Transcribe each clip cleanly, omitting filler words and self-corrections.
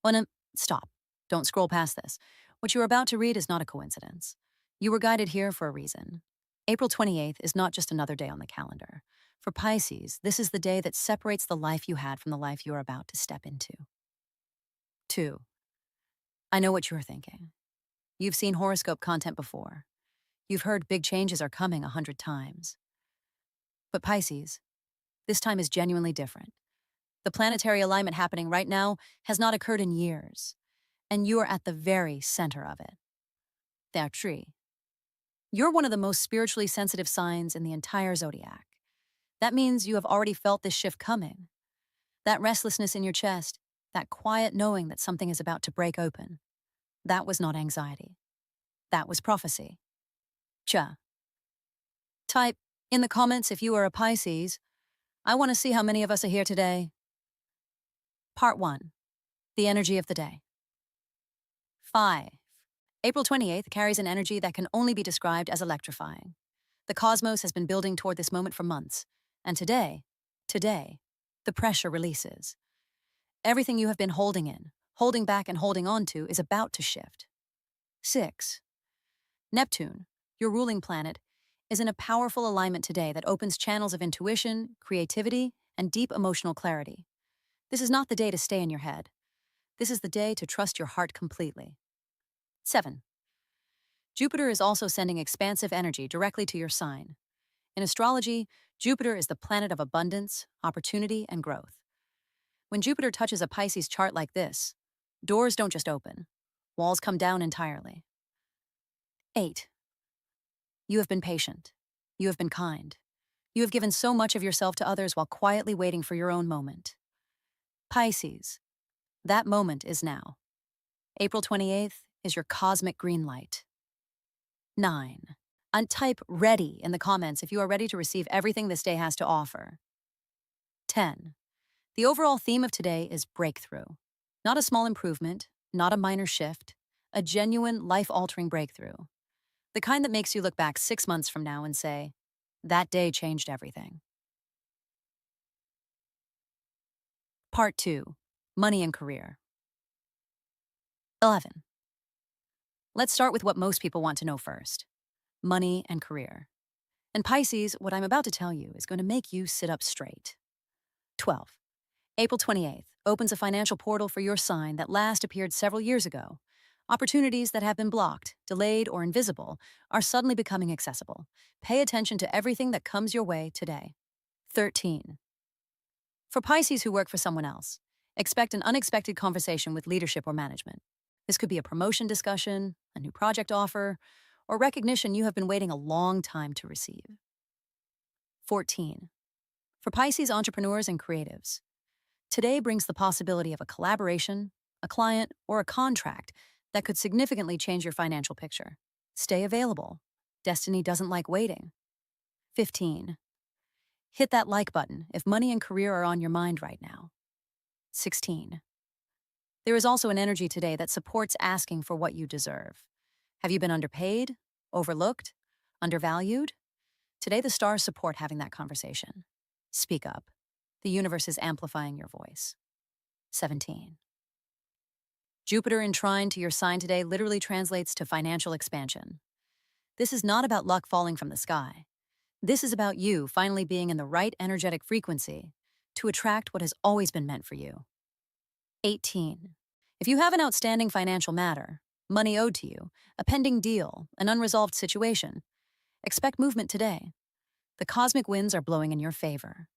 Oh, no, stop. Don't scroll past this. What you are about to read is not a coincidence. You were guided here for a reason. April 28th is not just another day on the calendar. For Pisces, this is the day that separates the life you had from the life you are about to step into. 2. I know what you're thinking. You've seen horoscope content before. You've heard big changes are coming 100 times. But Pisces, this time is genuinely different. The planetary alignment happening right now has not occurred in years, and you are at the very center of it. Tree. You're one of the most spiritually sensitive signs in the entire zodiac. That means you have already felt this shift coming. That restlessness in your chest, that quiet knowing that something is about to break open. That was not anxiety. That was prophecy. Type in the comments if you are a Pisces. I want to see how many of us are here today. Part 1. The energy of the day. 5. April 28th carries an energy that can only be described as electrifying. The cosmos has been building toward this moment for months, and today, the pressure releases. Everything you have been holding in, holding back and holding on to is about to shift. 6. Neptune, your ruling planet, is in a powerful alignment today that opens channels of intuition, creativity, and deep emotional clarity. This is not the day to stay in your head. This is the day to trust your heart completely. 7. Jupiter is also sending expansive energy directly to your sign. In astrology, Jupiter is the planet of abundance, opportunity, and growth. When Jupiter touches a Pisces chart like this, doors don't just open, walls come down entirely. 8. You have been patient. You have been kind. You have given so much of yourself to others while quietly waiting for your own moment. Pisces, that moment is now. April 28th is your cosmic green light. 9. Type ready in the comments if you are ready to receive everything this day has to offer. 10. The overall theme of today is breakthrough. Not a small improvement, not a minor shift, a genuine, life-altering breakthrough. The kind that makes you look back 6 months from now and say, that day changed everything. Part 2. Money and career. 11. Let's start with what most people want to know first. Money and career. And Pisces, what I'm about to tell you is going to make you sit up straight. 12. April 28th opens a financial portal for your sign that last appeared several years ago. Opportunities that have been blocked, delayed, or invisible are suddenly becoming accessible. Pay attention to everything that comes your way today. 13. For Pisces who work for someone else, expect an unexpected conversation with leadership or management. This could be a promotion discussion, a new project offer, or recognition you have been waiting a long time to receive. 14. For Pisces entrepreneurs and creatives, today brings the possibility of a collaboration, a client, or a contract that could significantly change your financial picture. Stay available. Destiny doesn't like waiting. 15. Hit that like button if money and career are on your mind right now. 16. There is also an energy today that supports asking for what you deserve. Have you been underpaid, overlooked, undervalued? Today the stars support having that conversation. Speak up. The universe is amplifying your voice. 17. Jupiter enshrined to your sign today literally translates to financial expansion. This is not about luck falling from the sky. This is about you finally being in the right energetic frequency to attract what has always been meant for you. 18. If you have an outstanding financial matter, money owed to you, a pending deal, an unresolved situation, expect movement today. The cosmic winds are blowing in your favor.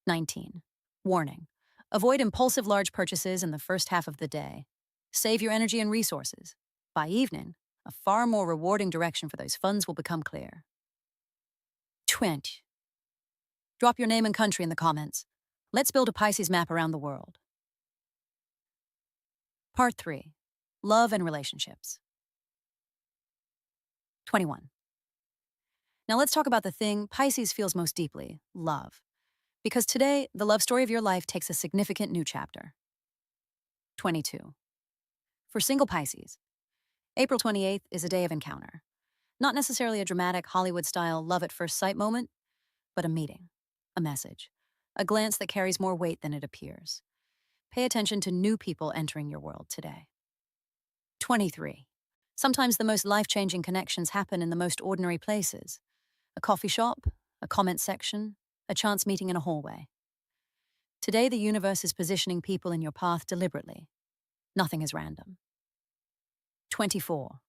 19. Warning. Avoid impulsive large purchases in the first half of the day. Save your energy and resources. By evening, a far more rewarding direction for those funds will become clear. 20. Drop your name and country in the comments. Let's build a Pisces map around the world. Part 3. Love and relationships. 21. Now let's talk about the thing Pisces feels most deeply, love. Because today, the love story of your life takes a significant new chapter. 22. For single Pisces, April 28th is a day of encounter. Not necessarily a dramatic Hollywood-style love-at-first-sight moment, but a meeting, a message, a glance that carries more weight than it appears. Pay attention to new people entering your world today. 23. Sometimes the most life-changing connections happen in the most ordinary places. A coffee shop, a comment section, a chance meeting in a hallway. Today, the universe is positioning people in your path deliberately. Nothing is random. 24.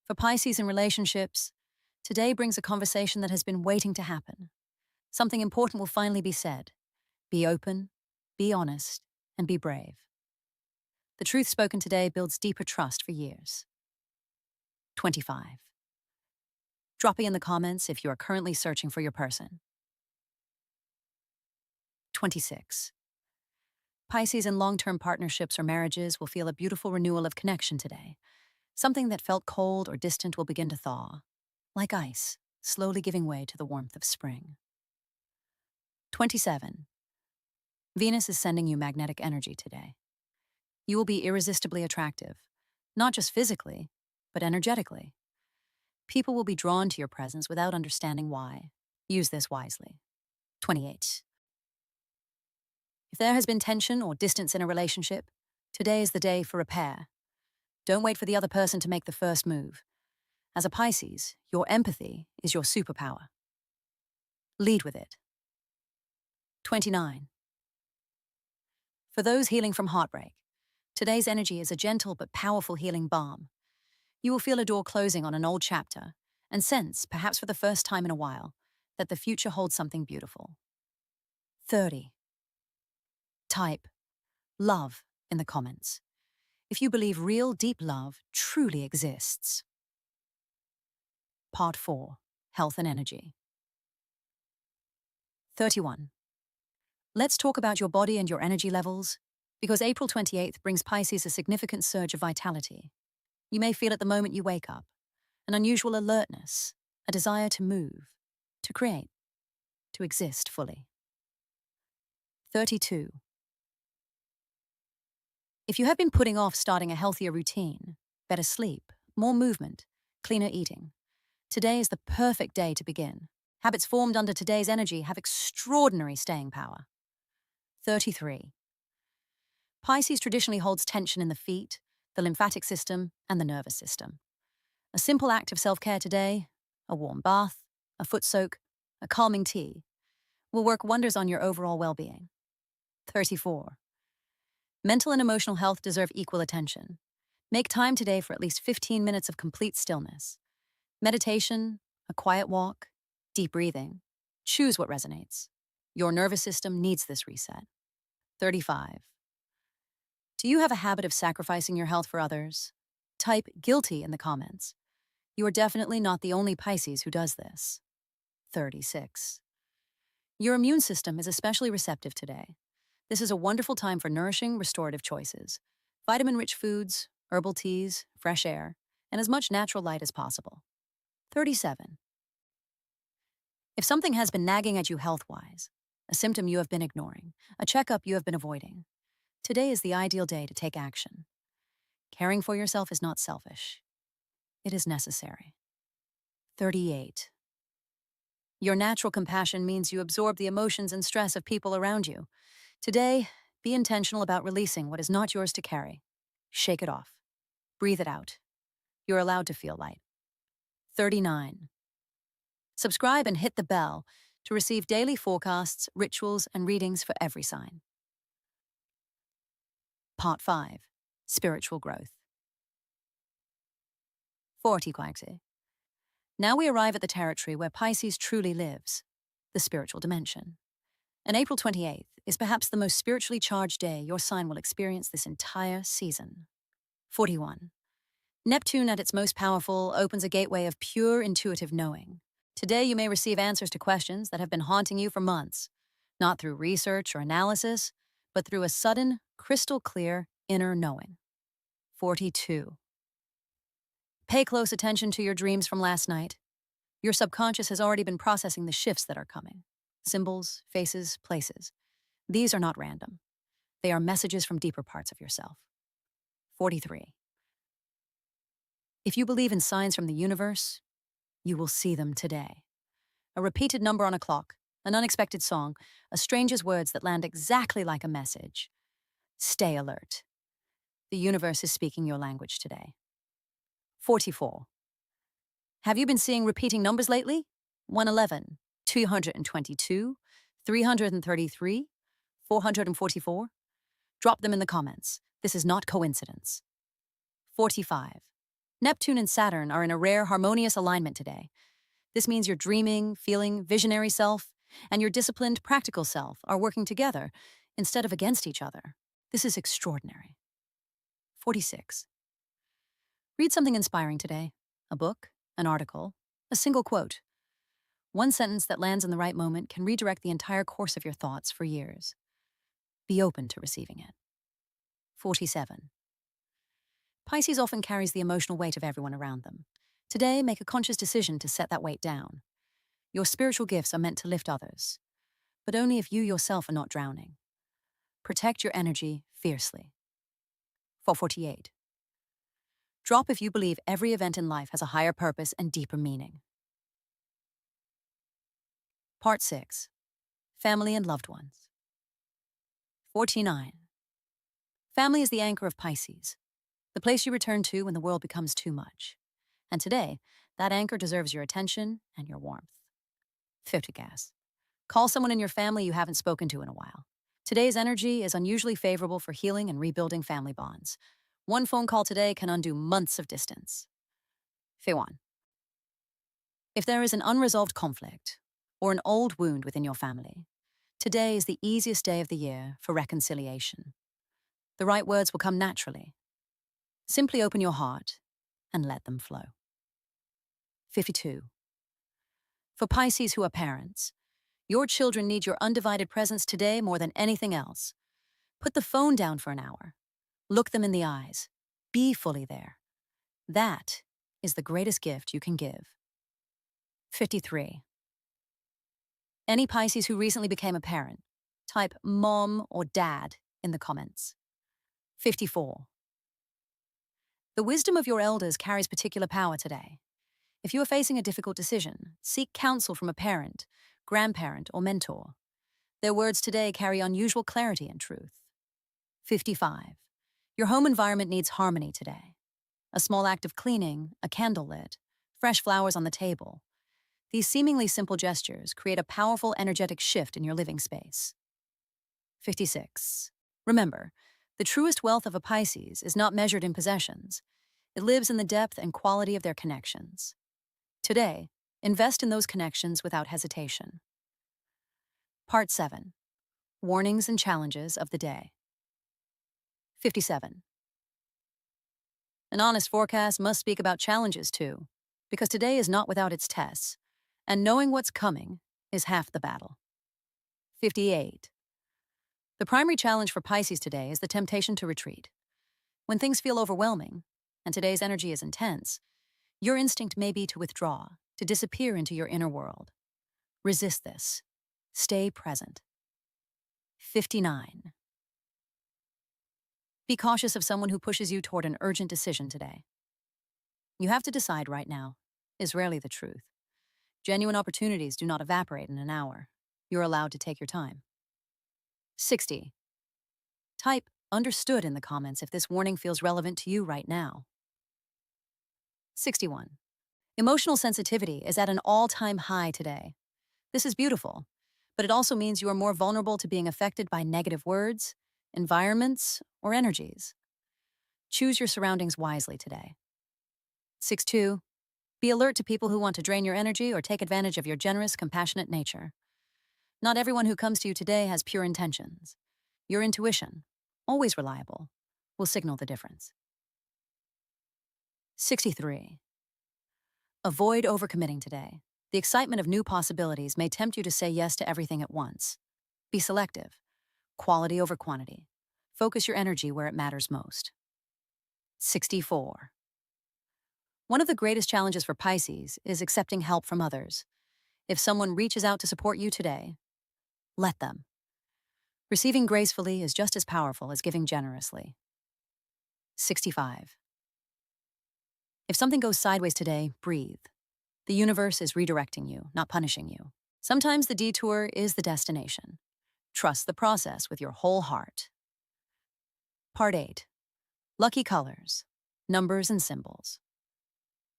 For Pisces in relationships, today brings a conversation that has been waiting to happen. Something important will finally be said. Be open, be honest, and be brave. The truth spoken today builds deeper trust for years. 25. Drop it in the comments if you are currently searching for your person. 26. Pisces in long-term partnerships or marriages will feel a beautiful renewal of connection today. Something that felt cold or distant will begin to thaw, like ice, slowly giving way to the warmth of spring. 27. Venus is sending you magnetic energy today. You will be irresistibly attractive, not just physically, but energetically. People will be drawn to your presence without understanding why. Use this wisely. 28. If there has been tension or distance in a relationship, today is the day for repair. Don't wait for the other person to make the first move. As a Pisces, your empathy is your superpower. Lead with it. 29. For those healing from heartbreak, today's energy is a gentle but powerful healing balm. You will feel a door closing on an old chapter and sense, perhaps for the first time in a while, that the future holds something beautiful. 30. Type love in the comments if you believe real, deep love truly exists. Part 4. Health and Energy. 31. Let's talk about your body and your energy levels, because April 28th brings Pisces a significant surge of vitality. You may feel at the moment you wake up an unusual alertness, a desire to move, to create, to exist fully. 32. If you have been putting off starting a healthier routine, better sleep, more movement, cleaner eating, today is the perfect day to begin. Habits formed under today's energy have extraordinary staying power. 33. Pisces traditionally holds tension in the feet, the lymphatic system, and the nervous system. A simple act of self-care today, a warm bath, a foot soak, a calming tea, will work wonders on your overall well-being. 34. Mental and emotional health deserve equal attention. Make time today for at least 15 minutes of complete stillness. Meditation, a quiet walk, deep breathing. Choose what resonates. Your nervous system needs this reset. 35. Do you have a habit of sacrificing your health for others? Type guilty in the comments. You are definitely not the only Pisces who does this. 36. Your immune system is especially receptive today. This is a wonderful time for nourishing, restorative choices. Vitamin-rich foods, herbal teas, fresh air, and as much natural light as possible. 37. If something has been nagging at you health-wise, a symptom you have been ignoring, a checkup you have been avoiding, today is the ideal day to take action. Caring for yourself is not selfish. It is necessary. 38. Your natural compassion means you absorb the emotions and stress of people around you. Today, be intentional about releasing what is not yours to carry. Shake it off. Breathe it out. You're allowed to feel light. 39. Subscribe and hit the bell to receive daily forecasts, rituals, and readings for every sign. Part 5. Spiritual Growth. 40. Now we arrive at the territory where Pisces truly lives, the spiritual dimension. And April 28th is perhaps the most spiritually charged day your sign will experience this entire season. 41. Neptune at its most powerful opens a gateway of pure intuitive knowing. Today you may receive answers to questions that have been haunting you for months, not through research or analysis, but through a sudden, crystal-clear inner knowing. 42. Pay close attention to your dreams from last night. Your subconscious has already been processing the shifts that are coming. Symbols, faces, places. These are not random. They are messages from deeper parts of yourself. 43. If you believe in signs from the universe, you will see them today. A repeated number on a clock, an unexpected song, a stranger's words that land exactly like a message. Stay alert. The universe is speaking your language today. 44. Have you been seeing repeating numbers lately? 111, 222, 333, 444? Drop them in the comments. This is not coincidence. 45. Neptune and Saturn are in a rare harmonious alignment today. This means your dreaming, feeling, visionary self and your disciplined, practical self are working together instead of against each other. This is extraordinary. 46. Read something inspiring today. A book, an article, a single quote. One sentence that lands in the right moment can redirect the entire course of your thoughts for years. Be open to receiving it. 47. Pisces often carries the emotional weight of everyone around them. Today, make a conscious decision to set that weight down. Your spiritual gifts are meant to lift others, but only if you yourself are not drowning. Protect your energy fiercely. 448. Drop if you believe every event in life has a higher purpose and deeper meaning. Part 6. Family and loved ones. 49. Family is the anchor of Pisces, the place you return to when the world becomes too much. And today, that anchor deserves your attention and your warmth. 50 gas. Call someone in your family you haven't spoken to in a while. Today's energy is unusually favorable for healing and rebuilding family bonds. One phone call today can undo months of distance. 51. If there is an unresolved conflict or an old wound within your family, today is the easiest day of the year for reconciliation. The right words will come naturally. Simply open your heart and let them flow. 52. For Pisces who are parents, your children need your undivided presence today more than anything else. Put the phone down for an hour. Look them in the eyes. Be fully there. That is the greatest gift you can give. 53. Any Pisces who recently became a parent, type mom or dad in the comments. 54. The wisdom of your elders carries particular power today. If you are facing a difficult decision, seek counsel from a parent, grandparent, or mentor. Their words today carry unusual clarity and truth. 55. Your home environment needs harmony today. A small act of cleaning, a candle lit, fresh flowers on the table. These seemingly simple gestures create a powerful energetic shift in your living space. 56. Remember, the truest wealth of a Pisces is not measured in possessions. It lives in the depth and quality of their connections. Today, invest in those connections without hesitation. Part 7. Warnings and challenges of the day. 57. An honest forecast must speak about challenges too, because today is not without its tests, and knowing what's coming is half the battle. 58. The primary challenge for Pisces today is the temptation to retreat. When things feel overwhelming, and today's energy is intense, your instinct may be to withdraw, to disappear into your inner world. Resist this. Stay present. 59. Be cautious of someone who pushes you toward an urgent decision today. You have to decide right now is rarely the truth. Genuine opportunities do not evaporate in an hour. You're allowed to take your time. 60. Type understood in the comments if this warning feels relevant to you right now. 61. Emotional sensitivity is at an all-time high today. This is beautiful, but it also means you are more vulnerable to being affected by negative words, environments, or energies. Choose your surroundings wisely today. 62. Be alert to people who want to drain your energy or take advantage of your generous, compassionate nature. Not everyone who comes to you today has pure intentions. Your intuition, always reliable, will signal the difference. 63. Avoid overcommitting today. The excitement of new possibilities may tempt you to say yes to everything at once. Be selective. Quality over quantity. Focus your energy where it matters most. 64. One of the greatest challenges for Pisces is accepting help from others. If someone reaches out to support you today, let them. Receiving gracefully is just as powerful as giving generously. 65. If something goes sideways today, breathe. The universe is redirecting you, not punishing you. Sometimes the detour is the destination. Trust the process with your whole heart. Part 8. Lucky colors, numbers and symbols.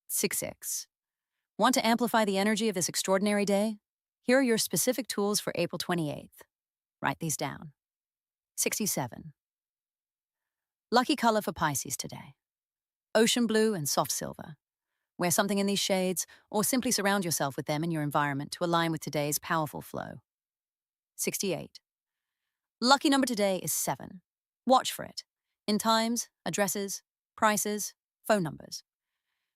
66. Want to amplify the energy of this extraordinary day? Here are your specific tools for April 28th. Write these down. 67. Lucky color for Pisces today. Ocean blue and soft silver. Wear something in these shades, or simply surround yourself with them in your environment to align with today's powerful flow. 68. Lucky number today is 7. Watch for it. In times, addresses, prices, phone numbers.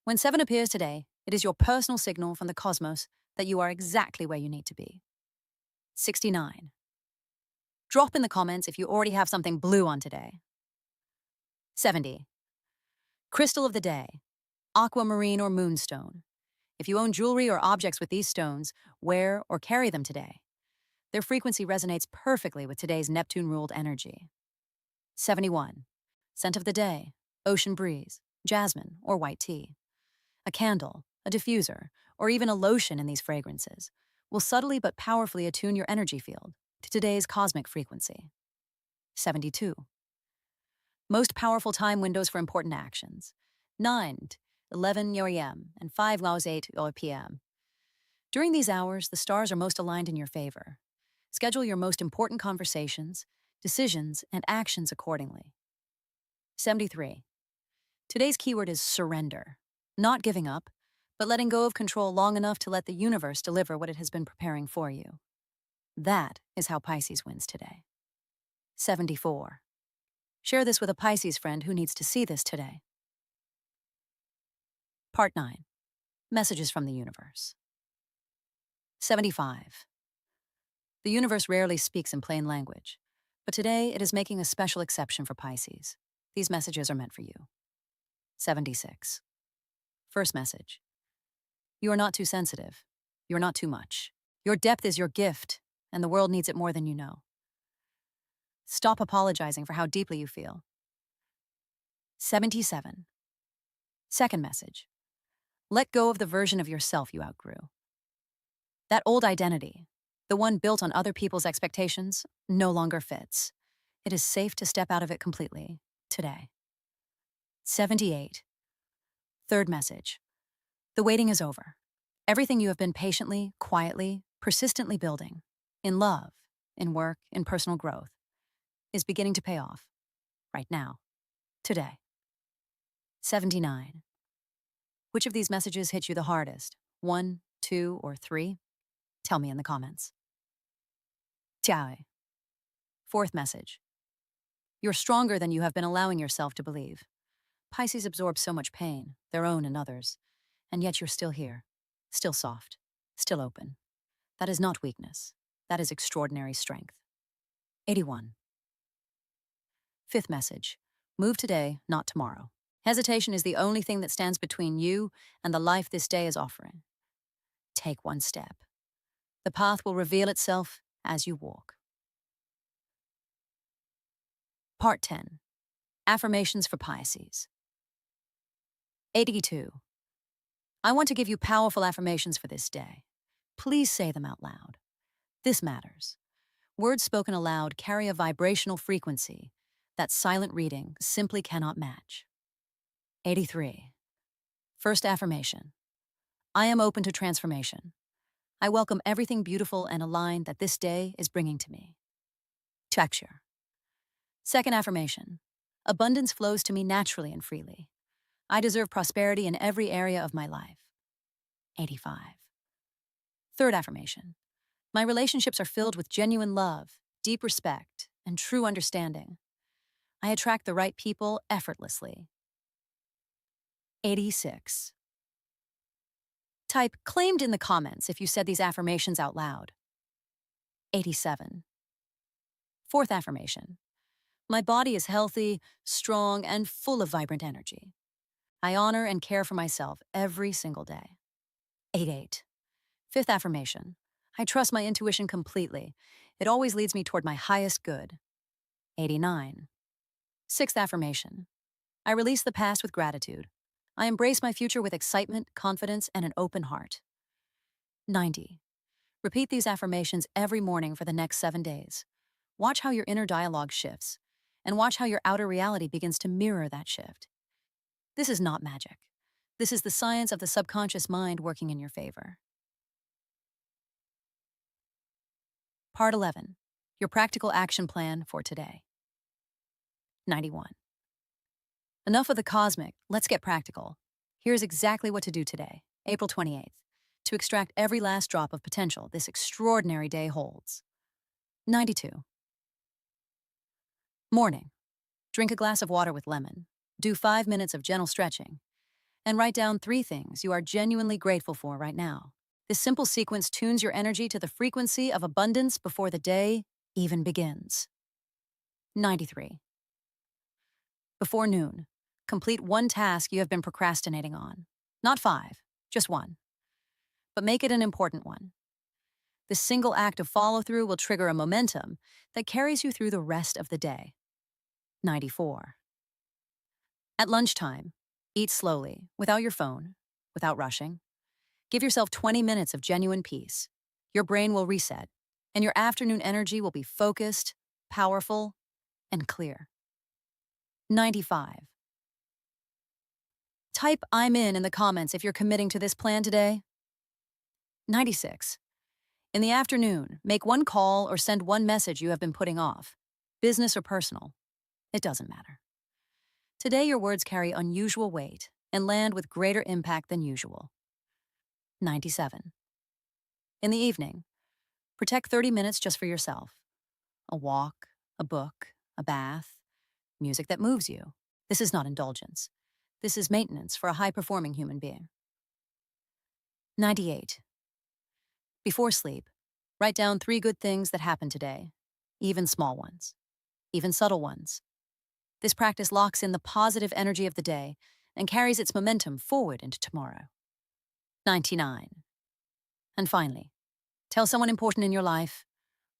When 7 appears today, it is your personal signal from the cosmos that you are exactly where you need to be. 69. Drop in the comments if you already have something blue on today. 70. Crystal of the day, aquamarine or moonstone. If you own jewelry or objects with these stones, wear or carry them today. Their frequency resonates perfectly with today's Neptune-ruled energy. 71. Scent of the day, ocean breeze, jasmine, or white tea. A candle, a diffuser, or even a lotion in these fragrances will subtly but powerfully attune your energy field to today's cosmic frequency. 72. Most powerful time windows for important actions. 9 to 11 a.m. and 5 to 8 p.m. During these hours, the stars are most aligned in your favor. Schedule your most important conversations, decisions, and actions accordingly. 73. Today's keyword is surrender. Not giving up, but letting go of control long enough to let the universe deliver what it has been preparing for you. That is how Pisces wins today. 74. Share this with a Pisces friend who needs to see this today. Part 9. Messages from the universe. 75. The universe rarely speaks in plain language, but today it is making a special exception for Pisces. These messages are meant for you. 76. First message. You are not too sensitive. You are not too much. Your depth is your gift, and the world needs it more than you know. Stop apologizing for how deeply you feel. 77. Second message. Let go of the version of yourself you outgrew. That old identity, the one built on other people's expectations, no longer fits. It is safe to step out of it completely, today. 78. Third message. The waiting is over. Everything you have been patiently, quietly, persistently building, in love, in work, in personal growth, is beginning to pay off, right now, today. 79. Which of these messages hit you the hardest? 1, 2, or 3? Tell me in the comments. Tiae. Fourth message. You're stronger than you have been allowing yourself to believe. Pisces absorb so much pain, their own and others, and yet you're still here, still soft, still open. That is not weakness. That is extraordinary strength. 81. Fifth message. Move today, not tomorrow. Hesitation is the only thing that stands between you and the life this day is offering. Take one step. The path will reveal itself as you walk. Part 10. Affirmations for Pisces. 82. I want to give you powerful affirmations for this day. Please say them out loud. This matters. Words spoken aloud carry a vibrational frequency that silent reading simply cannot match. 83. First affirmation. I am open to transformation. I welcome everything beautiful and aligned that this day is bringing to me. Texture. Second affirmation. Abundance flows to me naturally and freely. I deserve prosperity in every area of my life. 85. Third affirmation. My relationships are filled with genuine love, deep respect, and true understanding. I attract the right people effortlessly. 86. Type claimed in the comments if you said these affirmations out loud. 87. Fourth affirmation. My body is healthy, strong, and full of vibrant energy. I honor and care for myself every single day. 88. Fifth affirmation. I trust my intuition completely. It always leads me toward my highest good. 89. Sixth affirmation. I release the past with gratitude. I embrace my future with excitement, confidence, and an open heart. 90. Repeat these affirmations every morning for the next 7 days. Watch how your inner dialogue shifts, and watch how your outer reality begins to mirror that shift. This is not magic. This is the science of the subconscious mind working in your favor. Part 11. Your practical action plan for today. 91. Enough of the cosmic, let's get practical. Here's exactly what to do today, April 28th, to extract every last drop of potential this extraordinary day holds. 92. Morning. Drink a glass of water with lemon, do 5 minutes of gentle stretching, and write down 3 things you are genuinely grateful for right now. This simple sequence tunes your energy to the frequency of abundance before the day even begins. 93. Before noon, complete 1 task you have been procrastinating on. Not 5, just 1. But make it an important one. This single act of follow-through will trigger a momentum that carries you through the rest of the day. 94. At lunchtime, eat slowly, without your phone, without rushing. Give yourself 20 minutes of genuine peace. Your brain will reset, and your afternoon energy will be focused, powerful, and clear. 95. Type "I'm in" the comments if you're committing to this plan today. 96. In the afternoon, make 1 call or send 1 message you have been putting off. Business or personal, it doesn't matter. Today, your words carry unusual weight and land with greater impact than usual. 97. In the evening, protect 30 minutes just for yourself. A walk, a book, a bath, music that moves you. This is not indulgence. This is maintenance for a high-performing human being. 98. Before sleep, write down 3 good things that happened today, even small ones, even subtle ones. This practice locks in the positive energy of the day and carries its momentum forward into tomorrow. 99. And finally, tell someone important in your life,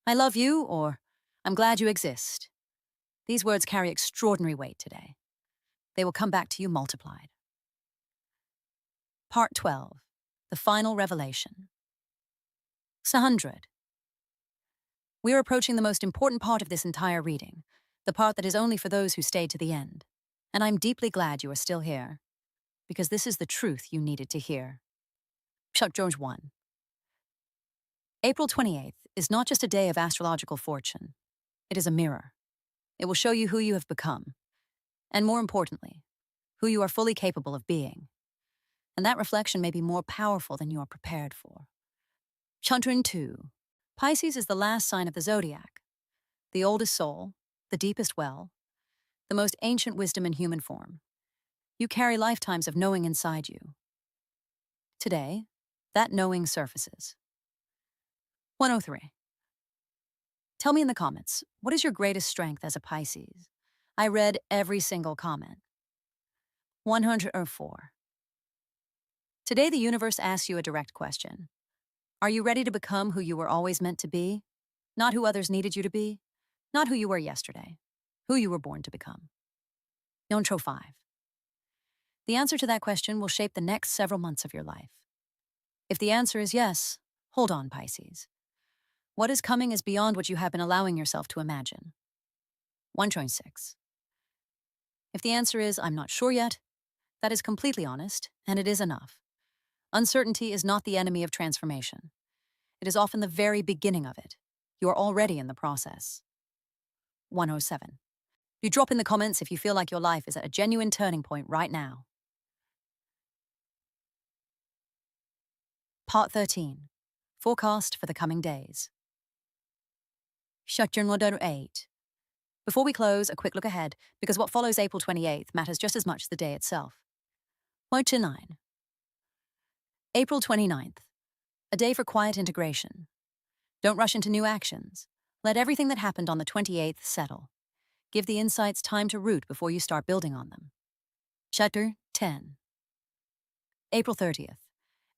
"I love you," or "I'm glad you exist." These words carry extraordinary weight today. They will come back to you multiplied. Part 12. The final revelation. 100. We are approaching the most important part of this entire reading, the part that is only for those who stayed to the end. And I'm deeply glad you are still here, because this is the truth you needed to hear. Chuck George 1. April 28th is not just a day of astrological fortune. It is a mirror. It will show you who you have become, and more importantly, who you are fully capable of being. And that reflection may be more powerful than you are prepared for. Chandran 2. Pisces is the last sign of the Zodiac, the oldest soul, the deepest well, the most ancient wisdom in human form. You carry lifetimes of knowing inside you. Today, that knowing surfaces. 103. Tell me in the comments, what is your greatest strength as a Pisces? I read every single comment. 104. Today, the universe asks you a direct question. Are you ready to become who you were always meant to be? Not who others needed you to be, not who you were yesterday, who you were born to become. Yontro 5. The answer to that question will shape the next several months of your life. If the answer is yes, hold on, Pisces. What is coming is beyond what you have been allowing yourself to imagine. 126. If the answer is I'm not sure yet, that is completely honest, and it is enough. Uncertainty is not the enemy of transformation. It is often the very beginning of it. You are already in the process. 107. You drop in the comments if you feel like your life is at a genuine turning point right now. Part 13. Forecast for the coming days. Shutjurnwadar 8. Before we close, a quick look ahead, because what follows April 28th matters just as much as the day itself. 129. April 29th. A day for quiet integration. Don't rush into new actions. Let everything that happened on the 28th settle. Give the insights time to root before you start building on them. Chapter 10. April 30th.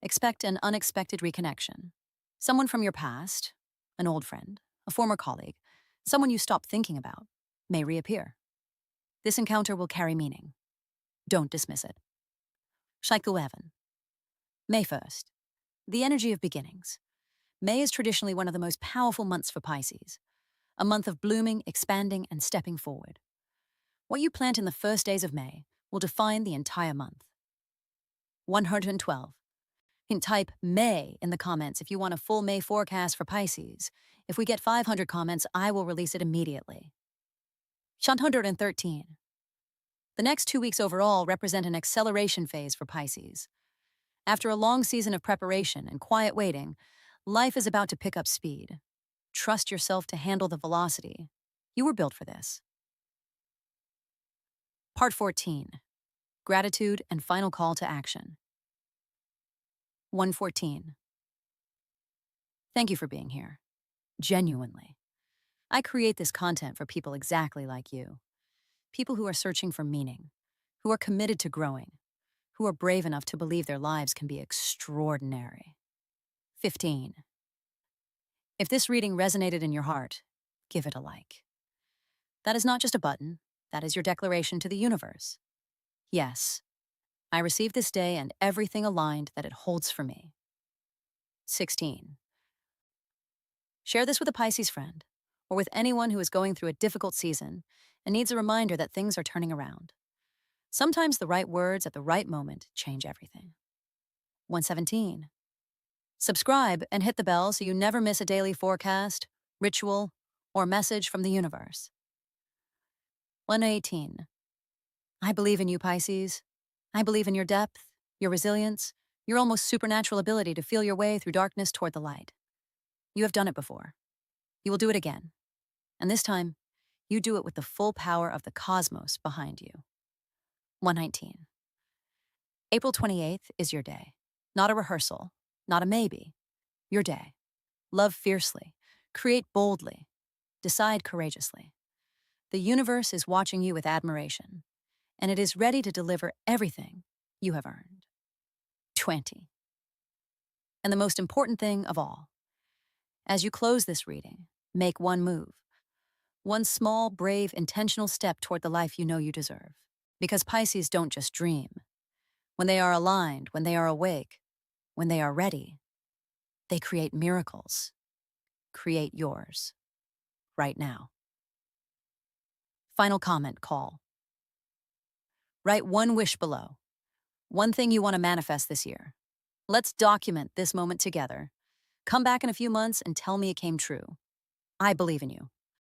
Expect an unexpected reconnection. Someone from your past, an old friend, a former colleague, someone you stopped thinking about, may reappear. This encounter will carry meaning. Don't dismiss it. Cycle 11. May 1st. The energy of beginnings. May is traditionally one of the most powerful months for Pisces, a month of blooming, expanding, and stepping forward. What you plant in the first days of May will define the entire month. 112. You can type May in the comments if you want a full May forecast for Pisces. If we get 500 comments, I will release it immediately. 113. The next 2 weeks overall represent an acceleration phase for Pisces. After a long season of preparation and quiet waiting, life is about to pick up speed. Trust yourself to handle the velocity. You were built for this. Part 14. Gratitude and final call to action. 114. Thank you for being here. Genuinely. I create this content for people exactly like you. People who are searching for meaning, who are committed to growing, who are brave enough to believe their lives can be extraordinary. 15. If this reading resonated in your heart, give it a like. That is not just a button, that is your declaration to the universe. Yes, I received this day and everything aligned that it holds for me. 16. Share this with a Pisces friend, or with anyone who is going through a difficult season and needs a reminder that things are turning around. Sometimes the right words at the right moment change everything. 117. Subscribe and hit the bell so you never miss a daily forecast, ritual, or message from the universe. 118. I believe in you, Pisces. I believe in your depth, your resilience, your almost supernatural ability to feel your way through darkness toward the light. You have done it before. You will do it again. And this time, you do it with the full power of the cosmos behind you. 119. April 28th is your day. Not a rehearsal, not a maybe. Your day. Love fiercely. Create boldly. Decide courageously. The universe is watching you with admiration, and it is ready to deliver everything you have earned. 20. And the most important thing of all, as you close this reading, make one move. One small, brave, intentional step toward the life you know you deserve. Because Pisces don't just dream. When they are aligned, when they are awake, when they are ready, they create miracles. Create yours. Right now. Final comment call. Write one wish below. One thing you want to manifest this year. Let's document this moment together. Come back in a few months and tell me it came true. I believe in you.